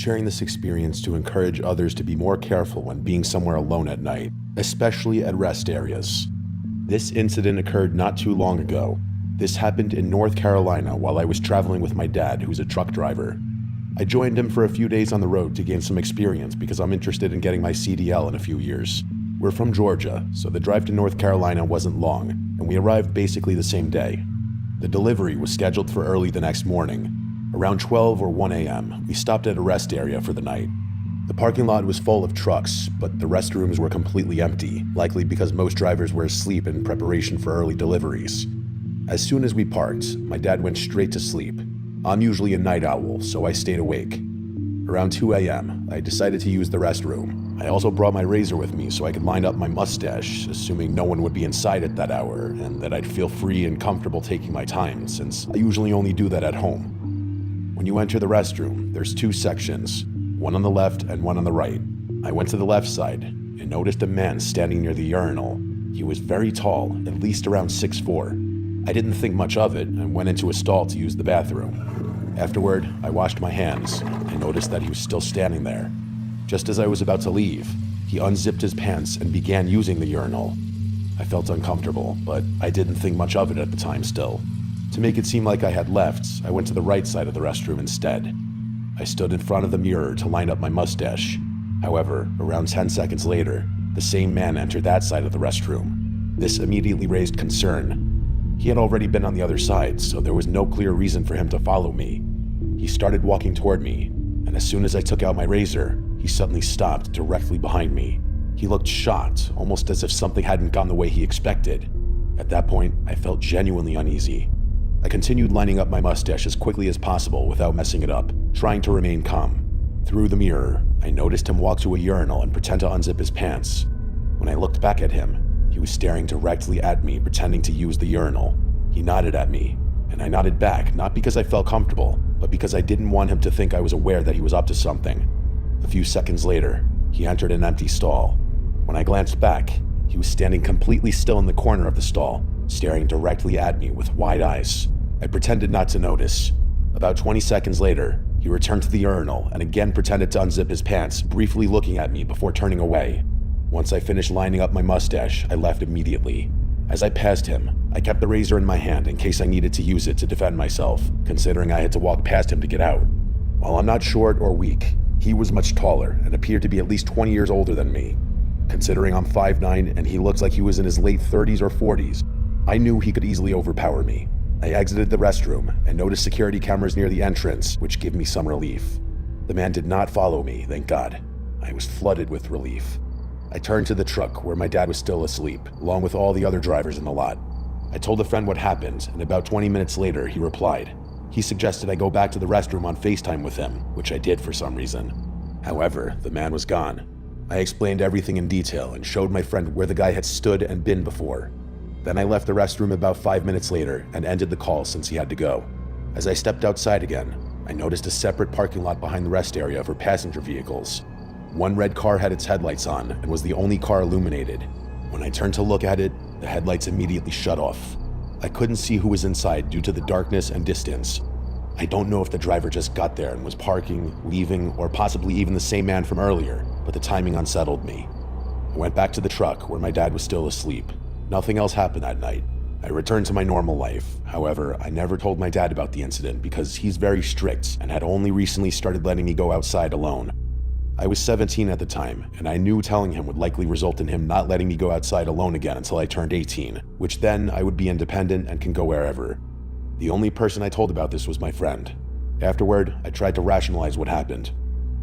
sharing this experience to encourage others to be more careful when being somewhere alone at night, especially at rest areas. This incident occurred not too long ago. This happened in North Carolina while I was traveling with my dad, who's a truck driver. I joined him for a few days on the road to gain some experience because I'm interested in getting my CDL in a few years. We're from Georgia, so the drive to North Carolina wasn't long, and we arrived basically the same day. The delivery was scheduled for early the next morning. Around 12 or 1 a.m., we stopped at a rest area for the night. The parking lot was full of trucks, but the restrooms were completely empty, likely because most drivers were asleep in preparation for early deliveries. As soon as we parked, my dad went straight to sleep. I'm usually a night owl, so I stayed awake. Around 2 a.m., I decided to use the restroom. I also brought my razor with me so I could line up my mustache, assuming no one would be inside at that hour, and that I'd feel free and comfortable taking my time, since I usually only do that at home. When you enter the restroom, there's two sections, one on the left and one on the right. I went to the left side and noticed a man standing near the urinal. He was very tall, at least around 6'4". I didn't think much of it and went into a stall to use the bathroom. Afterward, I washed my hands and noticed that he was still standing there. Just as I was about to leave, he unzipped his pants and began using the urinal. I felt uncomfortable, but I didn't think much of it at the time still. To make it seem like I had left, I went to the right side of the restroom instead. I stood in front of the mirror to line up my mustache. However, around 10 seconds later, the same man entered that side of the restroom. This immediately raised concern. He had already been on the other side, so there was no clear reason for him to follow me. He started walking toward me, and as soon as I took out my razor, he suddenly stopped directly behind me. He looked shocked, almost as if something hadn't gone the way he expected. At that point, I felt genuinely uneasy. I continued lining up my mustache as quickly as possible without messing it up, trying to remain calm. Through the mirror, I noticed him walk to a urinal and pretend to unzip his pants. When I looked back at him, he was staring directly at me, pretending to use the urinal. He nodded at me, and I nodded back, not because I felt comfortable, but because I didn't want him to think I was aware that he was up to something. A few seconds later, he entered an empty stall. When I glanced back, he was standing completely still in the corner of the stall, staring directly at me with wide eyes. I pretended not to notice. About 20 seconds later, he returned to the urinal and again pretended to unzip his pants, briefly looking at me before turning away. Once I finished lining up my mustache, I left immediately. As I passed him, I kept the razor in my hand in case I needed to use it to defend myself, considering I had to walk past him to get out. While I'm not short or weak, he was much taller and appeared to be at least 20 years older than me. Considering I'm 5'9" and he looks like he was in his late 30s or 40s, I knew he could easily overpower me. I exited the restroom and noticed security cameras near the entrance, which gave me some relief. The man did not follow me, thank God. I was flooded with relief. I turned to the truck where my dad was still asleep, along with all the other drivers in the lot. I told a friend what happened, and about 20 minutes later, he replied. He suggested I go back to the restroom on FaceTime with him, which I did for some reason. However, the man was gone. I explained everything in detail and showed my friend where the guy had stood and been before. Then I left the restroom about 5 minutes later and ended the call since he had to go. As I stepped outside again, I noticed a separate parking lot behind the rest area for passenger vehicles. One red car had its headlights on and was the only car illuminated. When I turned to look at it, the headlights immediately shut off. I couldn't see who was inside due to the darkness and distance. I don't know if the driver just got there and was parking, leaving, or possibly even the same man from earlier, but the timing unsettled me. I went back to the truck where my dad was still asleep. Nothing else happened that night. I returned to my normal life. However, I never told my dad about the incident because he's very strict and had only recently started letting me go outside alone. I was 17 at the time, and I knew telling him would likely result in him not letting me go outside alone again until I turned 18, which then I would be independent and can go wherever. The only person I told about this was my friend. Afterward, I tried to rationalize what happened.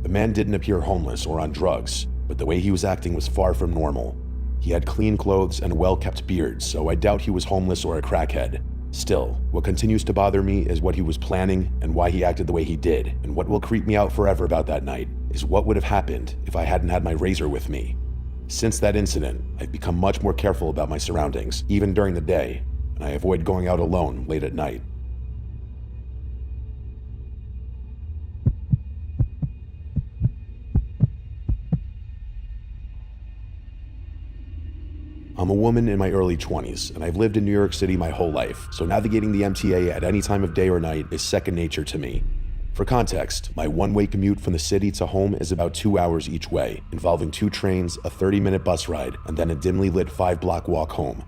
The man didn't appear homeless or on drugs, but the way he was acting was far from normal. He had clean clothes and a well-kept beard, so I doubt he was homeless or a crackhead. Still, what continues to bother me is what he was planning and why he acted the way he did, and what will creep me out forever about that night is what would have happened if I hadn't had my razor with me. Since that incident, I've become much more careful about my surroundings, even during the day, and I avoid going out alone late at night. I'm a woman in my early 20s, and I've lived in New York City my whole life, so navigating the MTA at any time of day or night is second nature to me. For context, my one-way commute from the city to home is about 2 hours each way, involving 2 trains, a 30-minute bus ride, and then a dimly lit 5-block walk home.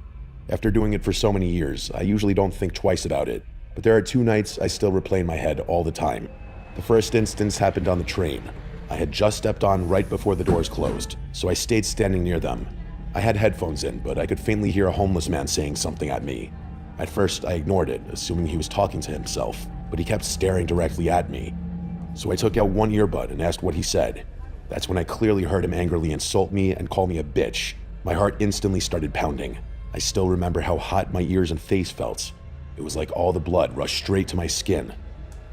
After doing it for so many years, I usually don't think twice about it, but there are 2 nights I still replay in my head all the time. The first instance happened on the train. I had just stepped on right before the doors closed, so I stayed standing near them. I had headphones in, but I could faintly hear a homeless man saying something at me. At first, I ignored it, assuming he was talking to himself, but he kept staring directly at me. So I took out one earbud and asked what he said. That's when I clearly heard him angrily insult me and call me a bitch. My heart instantly started pounding. I still remember how hot my ears and face felt. It was like all the blood rushed straight to my skin.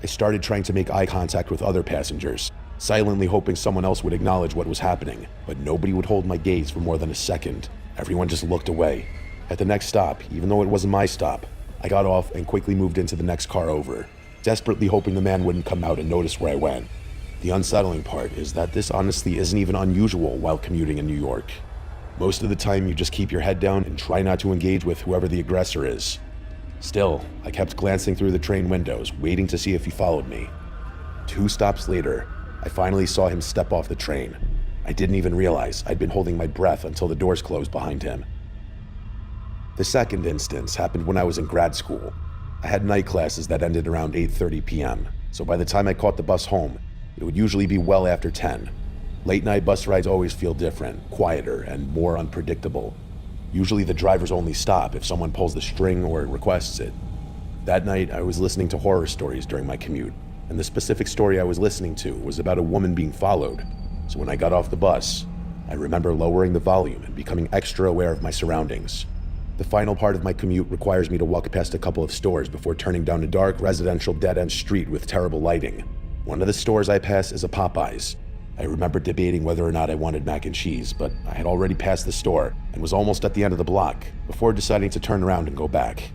I started trying to make eye contact with other passengers, silently hoping someone else would acknowledge what was happening, but nobody would hold my gaze for more than a second. Everyone just looked away. At the next stop, even though it wasn't my stop, I got off and quickly moved into the next car over, desperately hoping the man wouldn't come out and notice where I went. The unsettling part is that this honestly isn't even unusual while commuting in New York. Most of the time, you just keep your head down and try not to engage with whoever the aggressor is. Still, I kept glancing through the train windows, waiting to see if he followed me. 2 stops later, I finally saw him step off the train. I didn't even realize I'd been holding my breath until the doors closed behind him. The second instance happened when I was in grad school. I had night classes that ended around 8:30 p.m., so by the time I caught the bus home, it would usually be well after 10. Late night bus rides always feel different, quieter, and more unpredictable. Usually the drivers only stop if someone pulls the string or requests it. That night, I was listening to horror stories during my commute, and the specific story I was listening to was about a woman being followed. So when I got off the bus, I remember lowering the volume and becoming extra aware of my surroundings. The final part of my commute requires me to walk past a couple of stores before turning down a dark residential dead-end street with terrible lighting. One of the stores I pass is a Popeyes. I remember debating whether or not I wanted mac and cheese, but I had already passed the store and was almost at the end of the block before deciding to turn around and go back.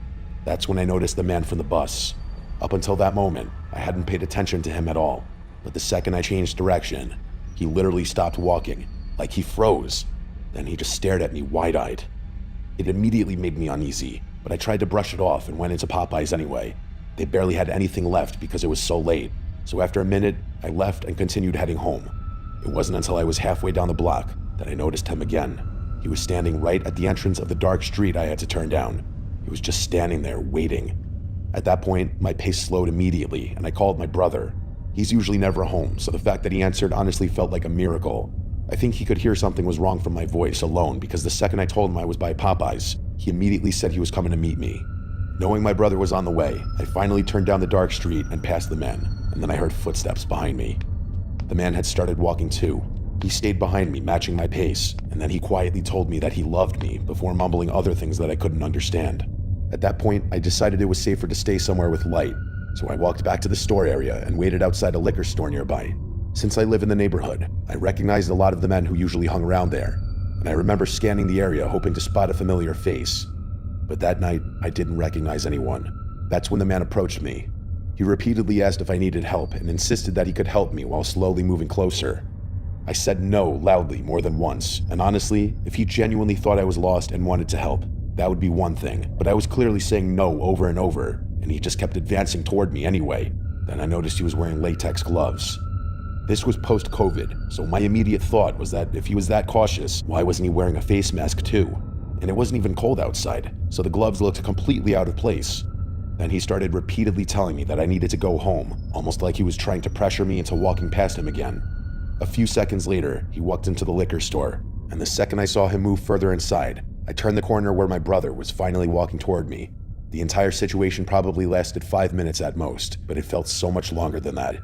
That's when I noticed the man from the bus. Up until that moment, I hadn't paid attention to him at all, but the second I changed direction, he literally stopped walking, like he froze. Then he just stared at me wide-eyed. It immediately made me uneasy, but I tried to brush it off and went into Popeyes anyway. They barely had anything left because it was so late, so after a minute, I left and continued heading home. It wasn't until I was halfway down the block that I noticed him again. He was standing right at the entrance of the dark street I had to turn down. He was just standing there, waiting. At that point, my pace slowed immediately, and I called my brother. He's usually never home, so the fact that he answered honestly felt like a miracle. I think he could hear something was wrong from my voice alone, because the second I told him I was by Popeyes, he immediately said he was coming to meet me. Knowing my brother was on the way, I finally turned down the dark street and passed the men, and then I heard footsteps behind me. The man had started walking too. He stayed behind me, matching my pace, and then he quietly told me that he loved me before mumbling other things that I couldn't understand. At that point, I decided it was safer to stay somewhere with light, so I walked back to the store area and waited outside a liquor store nearby. Since I live in the neighborhood, I recognized a lot of the men who usually hung around there, and I remember scanning the area hoping to spot a familiar face. But that night, I didn't recognize anyone. That's when the man approached me. He repeatedly asked if I needed help and insisted that he could help me while slowly moving closer. I said no loudly more than once, and honestly, if he genuinely thought I was lost and wanted to help, that would be one thing, but I was clearly saying no over and over, and he just kept advancing toward me anyway. Then I noticed he was wearing latex gloves. This was post-COVID, so my immediate thought was that if he was that cautious, why wasn't he wearing a face mask too? And it wasn't even cold outside, so the gloves looked completely out of place. Then he started repeatedly telling me that I needed to go home, almost like he was trying to pressure me into walking past him again. A few seconds later, he walked into the liquor store, and the second I saw him move further inside, I turned the corner where my brother was finally walking toward me. The entire situation probably lasted 5 minutes at most, but it felt so much longer than that.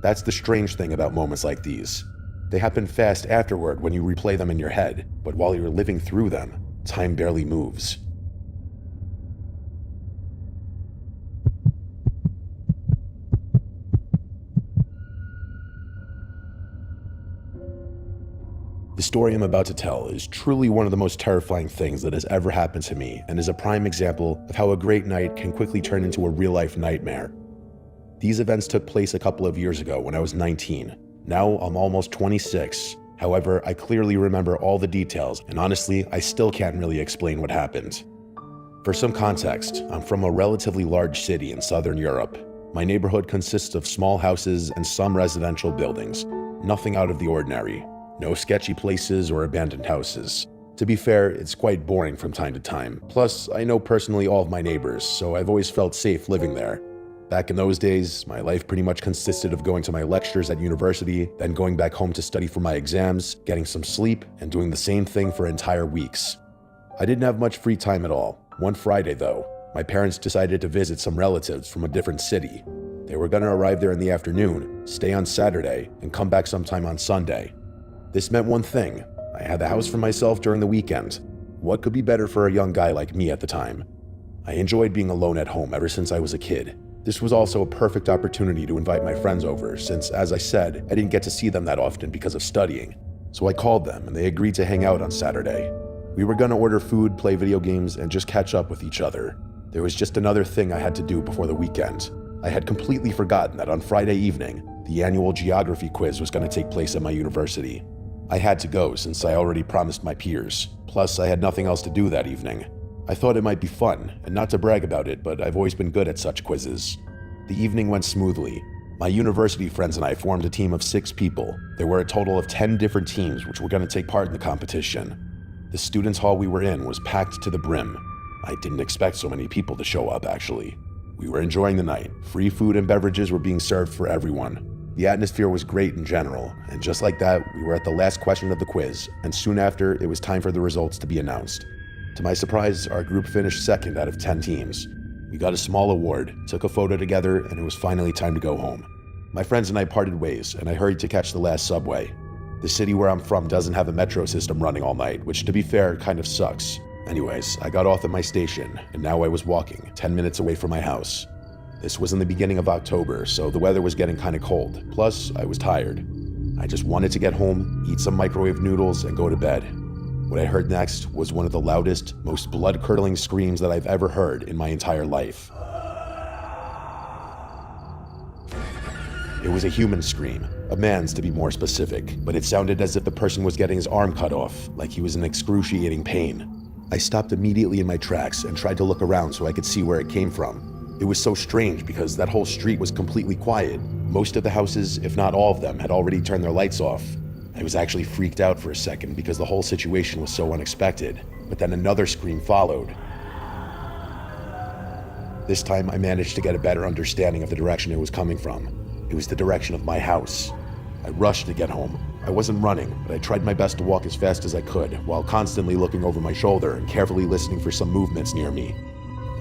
That's the strange thing about moments like these. They happen fast afterward when you replay them in your head, but while you're living through them, time barely moves. The story I'm about to tell is truly one of the most terrifying things that has ever happened to me and is a prime example of how a great night can quickly turn into a real-life nightmare. These events took place a couple of years ago when I was 19. Now I'm almost 26. However, I clearly remember all the details, and honestly, I still can't really explain what happened. For some context, I'm from a relatively large city in southern Europe. My neighborhood consists of small houses and some residential buildings. Nothing out of the ordinary. No sketchy places or abandoned houses. To be fair, it's quite boring from time to time. Plus, I know personally all of my neighbors, so I've always felt safe living there. Back in those days, my life pretty much consisted of going to my lectures at university, then going back home to study for my exams, getting some sleep, and doing the same thing for entire weeks. I didn't have much free time at all. One Friday, though, my parents decided to visit some relatives from a different city. They were going to arrive there in the afternoon, stay on Saturday, and come back sometime on Sunday. This meant one thing. I had the house for myself during the weekend. What could be better for a young guy like me at the time? I enjoyed being alone at home ever since I was a kid. This was also a perfect opportunity to invite my friends over since, as I said, I didn't get to see them that often because of studying. So I called them and they agreed to hang out on Saturday. We were going to order food, play video games, and just catch up with each other. There was just another thing I had to do before the weekend. I had completely forgotten that on Friday evening, the annual geography quiz was going to take place at my university. I had to go since I already promised my peers. Plus, I had nothing else to do that evening. I thought it might be fun, and not to brag about it, but I've always been good at such quizzes. The evening went smoothly. My university friends and I formed a team of 6 people. There were a total of 10 different teams which were going to take part in the competition. The students' hall we were in was packed to the brim. I didn't expect so many people to show up, actually. We were enjoying the night. Free food and beverages were being served for everyone. The atmosphere was great in general, and just like that, we were at the last question of the quiz, and soon after, it was time for the results to be announced. To my surprise, our group finished second out of 10 teams. We got a small award, took a photo together, and it was finally time to go home. My friends and I parted ways, and I hurried to catch the last subway. The city where I'm from doesn't have a metro system running all night, which to be fair, kind of sucks. Anyways, I got off at my station, and now I was walking, 10 minutes away from my house. This was in the beginning of October, so the weather was getting kind of cold. Plus, I was tired. I just wanted to get home, eat some microwave noodles, and go to bed. What I heard next was one of the loudest, most blood-curdling screams that I've ever heard in my entire life. It was a human scream, a man's to be more specific, but it sounded as if the person was getting his arm cut off, like he was in excruciating pain. I stopped immediately in my tracks and tried to look around so I could see where it came from. It was so strange because that whole street was completely quiet. Most of the houses, if not all of them, had already turned their lights off. I was actually freaked out for a second because the whole situation was so unexpected. But then another scream followed. This time I managed to get a better understanding of the direction it was coming from. It was the direction of my house. I rushed to get home. I wasn't running, but I tried my best to walk as fast as I could, while constantly looking over my shoulder and carefully listening for some movements near me.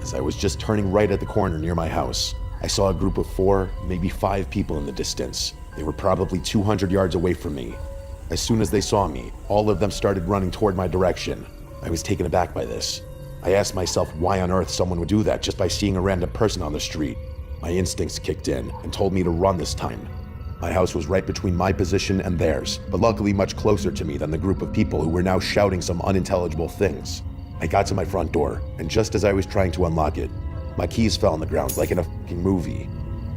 As I was just turning right at the corner near my house, I saw a group of 4, maybe 5 people in the distance. They were probably 200 yards away from me. As soon as they saw me, all of them started running toward my direction. I was taken aback by this. I asked myself why on earth someone would do that just by seeing a random person on the street. My instincts kicked in and told me to run this time. My house was right between my position and theirs, but luckily much closer to me than the group of people who were now shouting some unintelligible things. I got to my front door, and just as I was trying to unlock it, my keys fell on the ground like in a fucking movie.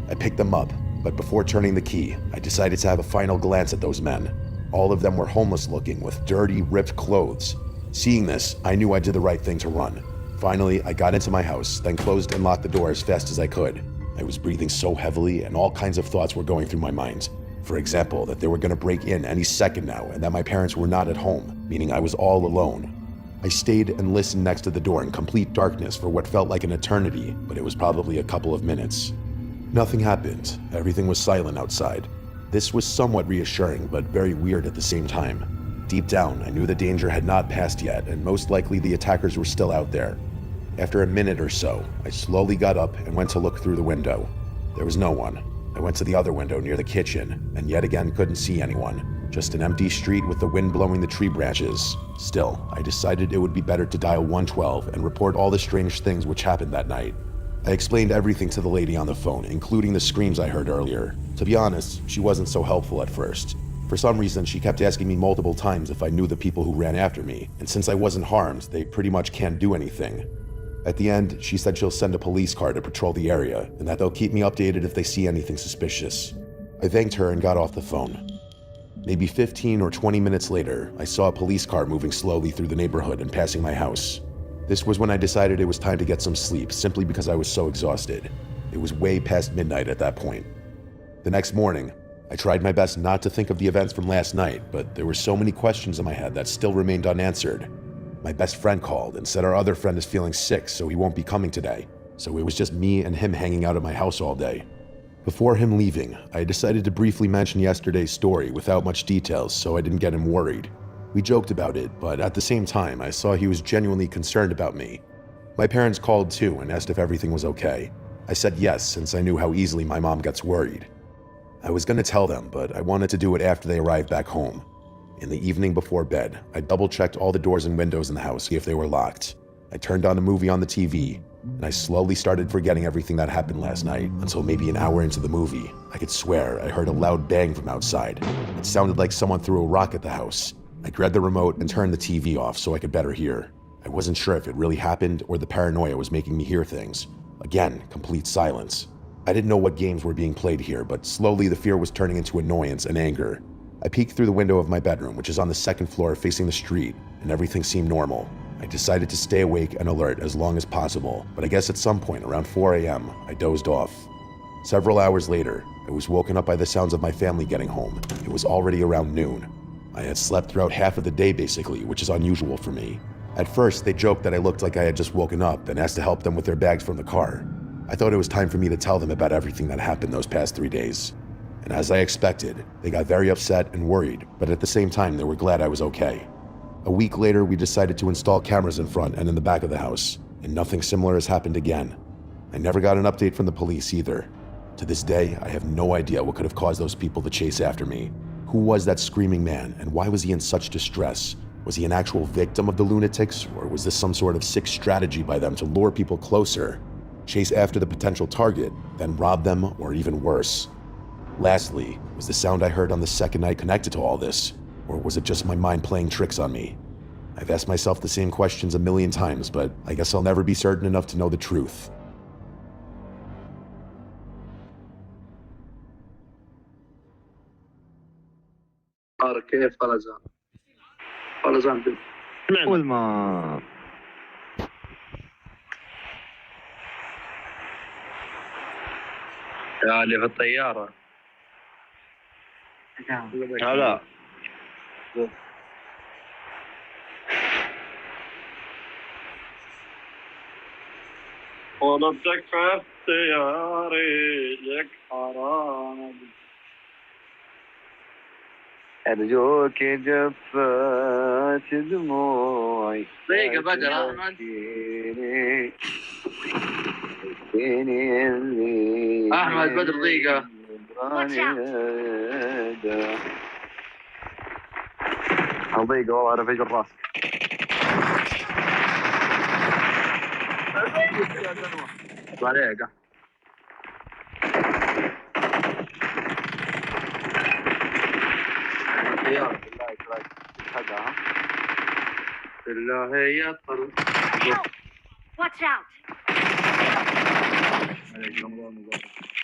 I picked them up, but before turning the key, I decided to have a final glance at those men. All of them were homeless looking with dirty, ripped clothes. Seeing this, I knew I did the right thing to run. Finally, I got into my house, then closed and locked the door as fast as I could. I was breathing so heavily and all kinds of thoughts were going through my mind. For example, that they were going to break in any second now and that my parents were not at home, meaning I was all alone. I stayed and listened next to the door in complete darkness for what felt like an eternity, but it was probably a couple of minutes. Nothing happened. Everything was silent outside. This was somewhat reassuring, but very weird at the same time. Deep down, I knew the danger had not passed yet, and most likely the attackers were still out there. After a minute or so, I slowly got up and went to look through the window. There was no one. I went to the other window near the kitchen, and yet again couldn't see anyone. Just an empty street with the wind blowing the tree branches. Still, I decided it would be better to dial 112 and report all the strange things which happened that night. I explained everything to the lady on the phone, including the screams I heard earlier. To be honest, she wasn't so helpful at first. For some reason, she kept asking me multiple times if I knew the people who ran after me, and since I wasn't harmed, they pretty much can't do anything. At the end, she said she'll send a police car to patrol the area, and that they'll keep me updated if they see anything suspicious. I thanked her and got off the phone. Maybe 15 or 20 minutes later, I saw a police car moving slowly through the neighborhood and passing my house. This was when I decided it was time to get some sleep, simply because I was so exhausted. It was way past midnight at that point. The next morning, I tried my best not to think of the events from last night, but there were so many questions in my head that still remained unanswered. My best friend called and said our other friend is feeling sick, so he won't be coming today. So it was just me and him hanging out at my house all day. Before him leaving, I decided to briefly mention yesterday's story without much details so I didn't get him worried. We joked about it, but at the same time, I saw he was genuinely concerned about me. My parents called too and asked if everything was okay. I said yes, since I knew how easily my mom gets worried. I was going to tell them, but I wanted to do it after they arrived back home. In the evening before bed, I double-checked all the doors and windows in the house to see if they were locked. I turned on a movie on the TV, and I slowly started forgetting everything that happened last night until maybe an hour into the movie. I could swear I heard a loud bang from outside. It sounded like someone threw a rock at the house. I grabbed the remote and turned the TV off so I could better hear. I wasn't sure if it really happened or the paranoia was making me hear things. Again, complete silence. I didn't know what games were being played here, but slowly the fear was turning into annoyance and anger. I peeked through the window of my bedroom, which is on the second floor facing the street, and everything seemed normal. I decided to stay awake and alert as long as possible, but I guess at some point around 4 a.m., I dozed off. Several hours later, I was woken up by the sounds of my family getting home. It was already around noon. I had slept throughout half of the day basically, which is unusual for me. At first, they joked that I looked like I had just woken up and asked to help them with their bags from the car. I thought it was time for me to tell them about everything that happened those past 3 days. And as I expected, they got very upset and worried, but at the same time, they were glad I was okay. A week later, we decided to install cameras in front and in the back of the house, and nothing similar has happened again. I never got an update from the police either. To this day, I have no idea what could have caused those people to chase after me. Who was that screaming man, and why was he in such distress? Was he an actual victim of the lunatics, or was this some sort of sick strategy by them to lure people closer? Chase after the potential target, then rob them, or even worse? Lastly, was the sound I heard on the second night connected to all this, or was it just my mind playing tricks on me? I've asked myself the same questions a million times, but I guess I'll never be certain enough to know the truth. كيف فلزان فلزان أول ما يعني في الطيارة لا ولدك في اختياري لك حرام أرجوك جفت دموعي دقيقة بدر أحمد بدر دقيقة دقيقة والله أنا فجر راسك عليك بالله يا طر Watch out!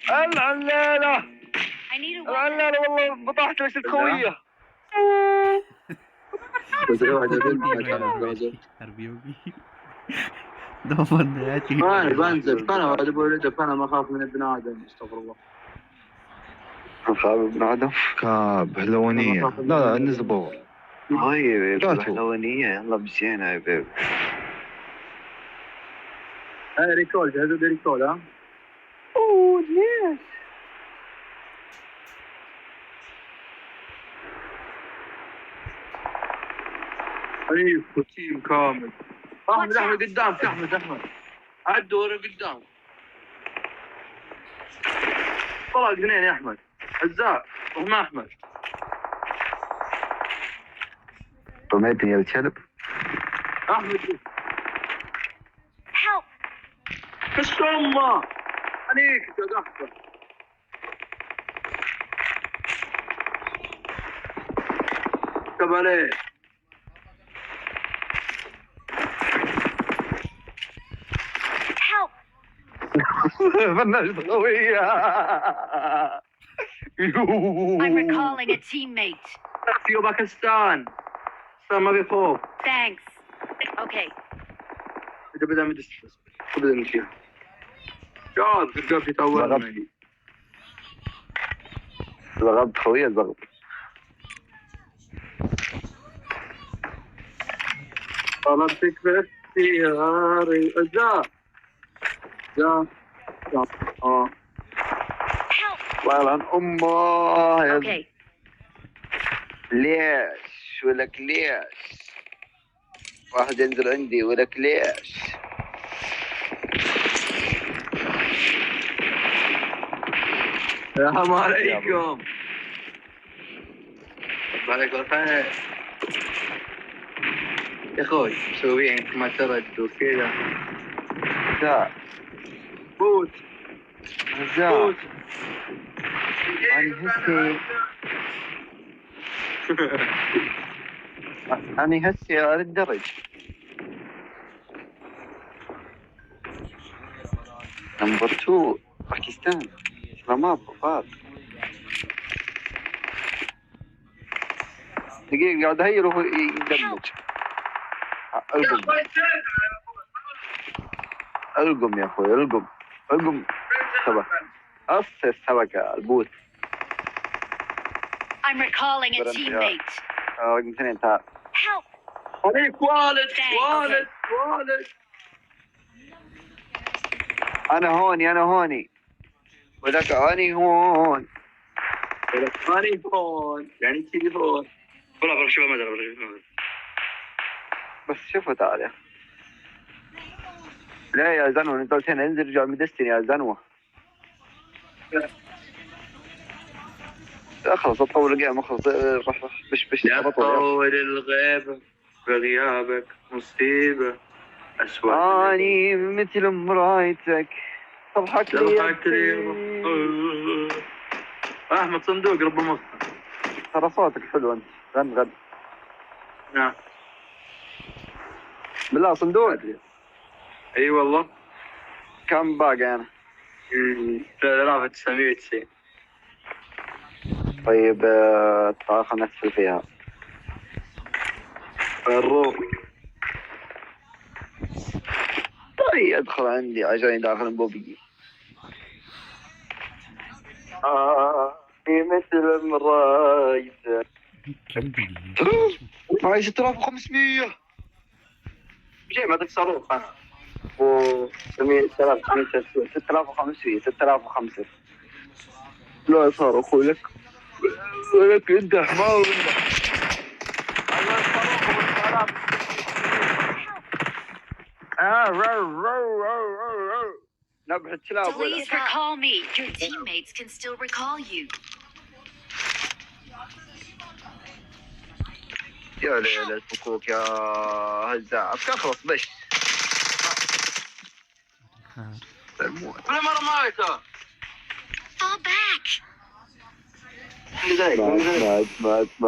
العلالة I need a weapon. العلالة والله بطاحت ليش الكوية أنا بنزل أنا أنا ما أخاف من ابن آدم استغفر الله خاب ابن آدم كاب هلوانية لا النزبور هاي بهلوانية يلا مشينا يا بيبي هاي ريكول جهزوا لي ريكول ها اوه ليش أيوة تيم كامل أحمد أحمد قدامك أحمد عدوا ورا قدام طلع اثنين يا أحمد عزاء وما أحمد رميتني يا الكلب أحمد Help! الشمة عليك يا أحمد كتب عليه Help! فنشت قوية I'm recalling a teammate. في باكستان ما في خوف Thanks. Okay. بدأ مدش بدأ نمشي شاط تلقى يطورني. زغبت خويا زغب. طلبتك بس اختياري جا Help! الله يلعن امه يا Okay. ليش ولك ليش واحد ينزل عندي ولك ليش السلام عليكم. عليكم الخير يا اخوي، مسويين ما ترد وكذا. زاع فوت زاع فوت. أنا هسي على الدرج. نمبر 2 باكستان اسلامات وفات. دقيقة قاعد هير وهو يدمج. القم يا اخوي القم سبك أصل السبكة البوت. I'm recalling a teammate. رقم 2 تعال. Help! عليك والد Thanks. والد. أنا هوني ولك أنا هون. تليفون يعني تليفون. والله برا شباب ما بس شوفوا تعال يا أخي. لا يا زنوة انت قلت هنا انزل رجع مدستني يا زنوة. لا خلاص اطول الجيم خلاص راح بش لا تطول الغيبة بغيابك مصيبة أسوأ. اني مثل مرايتك تضحك لي. أحمد صندوق رب مصر. ترى صوتك حلو انت غن. نعم بالله صندوق. اي والله. كم باقي انا؟ 3990. طيب تعال خلنا نقفل فيها. الروح طيب ادخل عندي عشان داخل بوبي. مثل مرايتك. معي 6500. شيء ما تكسروه خلاص. و 6500 لا صار اخوي لك انت حمار نبحث كلاب. Please recall me. Your teammates can still recall you. يا ليلة فكوك يا هزاع اخلص بش. كل مرة مايته. Fall back. مات